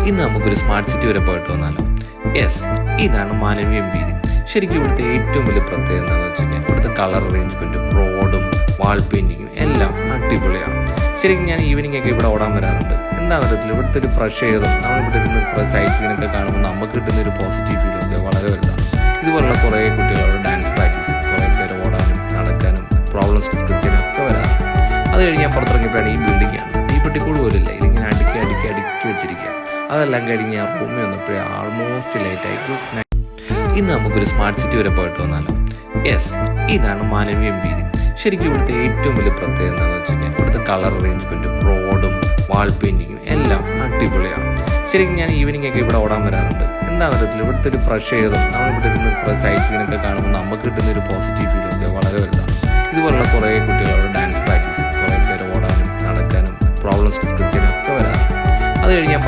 ഇന്ന് നമുക്കൊരു smart city വരെ പോയിട്ട് വന്നാലോ? യെസ്, ഇതാണ് മാനവീയം വീതി. ശരിക്കും ഇവിടുത്തെ ഏറ്റവും വലിയ പ്രത്യേകത എന്താണെന്ന് വെച്ച് കഴിഞ്ഞാൽ ഇവിടുത്തെ കളർ അറേഞ്ച്മെൻറ്റും റോഡും വാൾ പെയിൻറ്റിങ്ങും എല്ലാം അടിപൊളിയാണ്. ശരിക്കും ഞാൻ ഈവനിങ് ഒക്കെ ഇവിടെ ഓടാൻ വരാറുണ്ട്. എന്താണെന്ന് അറിയത്തില്ല, ഇവിടുത്തെ ഒരു ഫ്രഷ് എയറും നമ്മളിവിടെ ഇരുന്ന് കുറേ സൈറ്റ് സീനൊക്കെ കാണുമ്പോൾ നമുക്ക് കിട്ടുന്ന ഒരു പോസിറ്റീവ് ഫീലൊക്കെ വളരെ വലുതാണ്. ഇതുപോലുള്ള കുറേ കുട്ടികളോട് ഡാൻസ് പ്രാക്ടീസ്, കുറേ പേര് ഓടാനും നടക്കാനും പ്രോബ്ലംസ് ഡിസ്കസ് ചെയ്യാനും ഒക്കെ വരാറുണ്ട്. അത് കഴിഞ്ഞ് ഞാൻ പുറത്തിറങ്ങിയപ്പോഴാണ് ഈ ബിൽഡിംഗ് ആണ്. ഈ പെട്ടിക്കൂട് പോലില്ല, ഇതിങ്ങനെ അടുക്കി വെച്ചിരിക്കുക. അതെല്ലാം കഴിഞ്ഞ് ഞാൻ റൂമിൽ വന്നപ്പോഴേ ആൾമോസ്റ്റ് ലേറ്റായി. Good night. ഇന്ന് നമുക്കൊരു സ്മാർട്ട് സിറ്റി വരെ പോയിട്ട് വന്നാലോ? യെസ്, ഇതാണ് മാനവീയം വീതി. ശരിക്കും ഇവിടുത്തെ ഏറ്റവും വലിയ പ്രത്യേകത എന്താണെന്ന് വെച്ച് കഴിഞ്ഞാൽ ഇവിടുത്തെ കളർ അറേഞ്ച്മെൻറ്റും റോഡും വാൾ പെയിൻറ്റിങ്ങും എല്ലാം അടിപൊളിയാണ്. ശരിക്കും ഞാൻ ഈവനിങ് ഒക്കെ ഇവിടെ ഓടാൻ വരാറുണ്ട്. എന്താണെന്ന് അറിയത്തില്ല, ഇവിടുത്തെ ഒരു ഫ്രഷ് എയറും നമ്മളിവിടെ ഇരുന്ന് കുറേ സൈറ്റ് സീനൊക്കെ കാണുമ്പോൾ നമുക്ക് കിട്ടുന്ന ഒരു പോസിറ്റീവ് ഫീലൊക്കെ വളരെ വലുതാണ്. ഇതുപോലുള്ള കുറേ കുട്ടികളോട് ഡാൻസ് പ്രാക്ടീസ്, കുറേ പേര് ഓടാനും നടക്കാനും പ്രോബ്ലംസ് ഡിസ്കസ് ചെയ്യാനും ഒക്കെ വരാറുണ്ട്. അത് കഴിഞ്ഞ് ഞാൻ